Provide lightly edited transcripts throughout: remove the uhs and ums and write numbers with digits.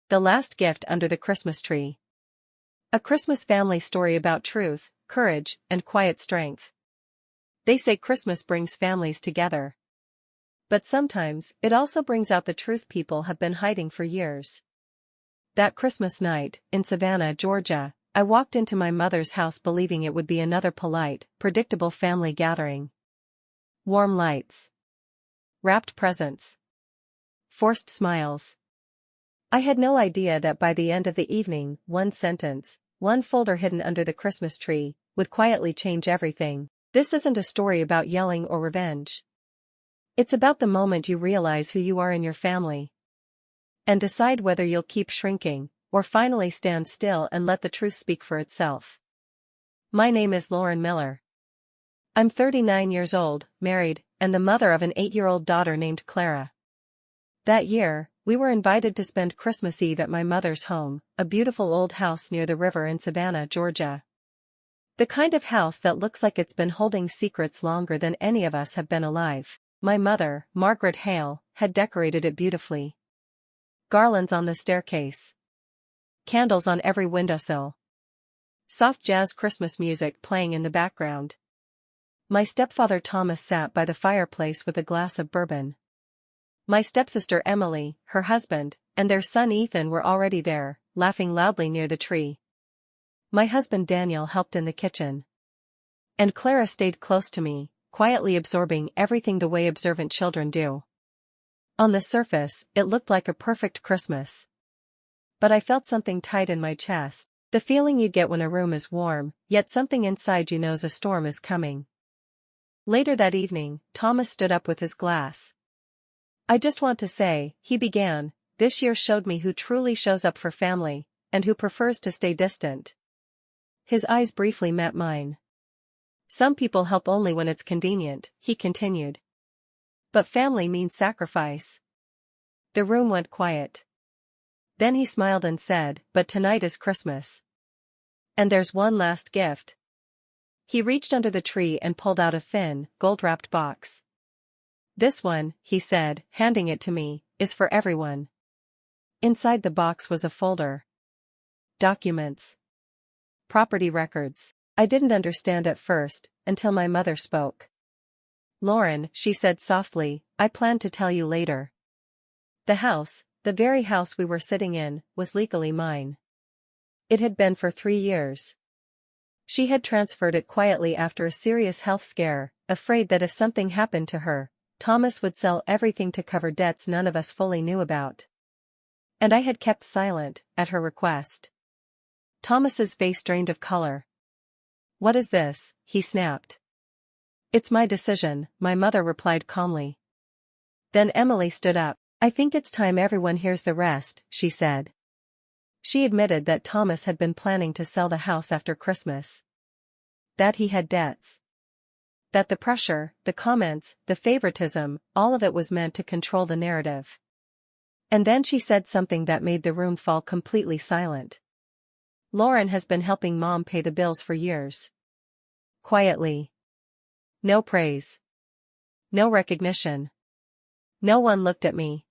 The Last Gift Under the Christmas Tree. A Christmas family story about truth, courage, and quiet strength. They say Christmas brings families together. But sometimes, it also brings out the truth people have been hiding for years. That Christmas night, in Savannah, Georgia, I walked into my mother's house believing it would be another polite, predictable family gathering. Warm lights. Wrapped presents. Forced smiles. I had no idea that by the end of the evening, one sentence, one folder hidden under the Christmas tree, would quietly change everything. This isn't a story about yelling or revenge. It's about the moment you realize who you are in your family. And decide whether you'll keep shrinking, or finally stand still and let the truth speak for itself. My name is Lauren Miller. I'm 39 years old, married, and the mother of an 8-year-old daughter named Clara. That year, we were invited to spend Christmas Eve at my mother's home, a beautiful old house near the river in Savannah, Georgia. The kind of house that looks like it's been holding secrets longer than any of us have been alive. My mother, Margaret Hale, had decorated it beautifully. Garlands on the staircase. Candles on every windowsill. Soft jazz Christmas music playing in the background. My stepfather Thomas sat by the fireplace with a glass of bourbon. My stepsister Emily, her husband, and their son Ethan were already there, laughing loudly near the tree. My husband Daniel helped in the kitchen. And Clara stayed close to me, quietly absorbing everything the way observant children do. On the surface, it looked like a perfect Christmas. But I felt something tight in my chest, the feeling you get when a room is warm, yet something inside you knows a storm is coming. Later that evening, Thomas stood up with his glass. I just want to say, he began, this year showed me who truly shows up for family, and who prefers to stay distant. His eyes briefly met mine. Some people help only when it's convenient, he continued. But family means sacrifice. The room went quiet. Then he smiled and said, but tonight is Christmas. And there's one last gift. He reached under the tree and pulled out a thin, gold-wrapped box. This one, he said, handing it to me, is for everyone. Inside the box was a folder. Documents. Property records. I didn't understand at first, until my mother spoke. Lauren, she said softly, I plan to tell you later. The house, the very house we were sitting in, was legally mine. It had been for 3 years. She had transferred it quietly after a serious health scare, afraid that if something happened to her, Thomas would sell everything to cover debts none of us fully knew about. And I had kept silent, at her request. Thomas's face drained of color. What is this? He snapped. It's my decision, my mother replied calmly. Then Emily stood up. I think it's time everyone hears the rest, she said. She admitted that Thomas had been planning to sell the house after Christmas. That he had debts. That the pressure, the comments, the favoritism, all of it was meant to control the narrative. And then she said something that made the room fall completely silent. Lauren has been helping Mom pay the bills for years. Quietly. No praise. No recognition. No one looked at me.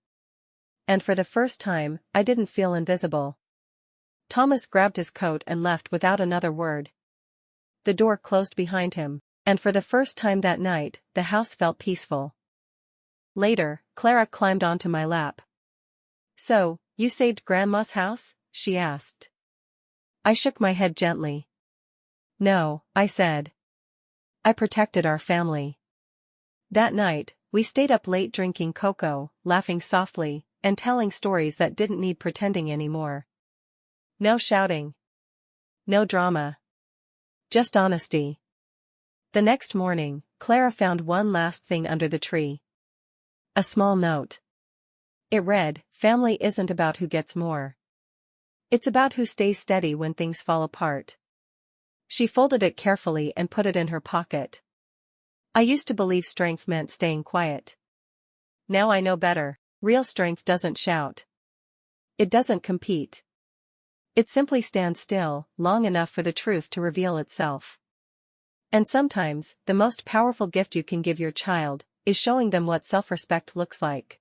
And for the first time, I didn't feel invisible. Thomas grabbed his coat and left without another word. The door closed behind him. And for the first time that night, the house felt peaceful. Later, Clara climbed onto my lap. So, you saved Grandma's house? She asked. I shook my head gently. No, I said. I protected our family. That night, we stayed up late drinking cocoa, laughing softly, and telling stories that didn't need pretending anymore. No shouting. No drama. Just honesty. The next morning, Clara found one last thing under the tree. A small note. It read, family isn't about who gets more. It's about who stays steady when things fall apart. She folded it carefully and put it in her pocket. I used to believe strength meant staying quiet. Now I know better. Real strength doesn't shout. It doesn't compete. It simply stands still, long enough for the truth to reveal itself. And sometimes, the most powerful gift you can give your child is showing them what self-respect looks like.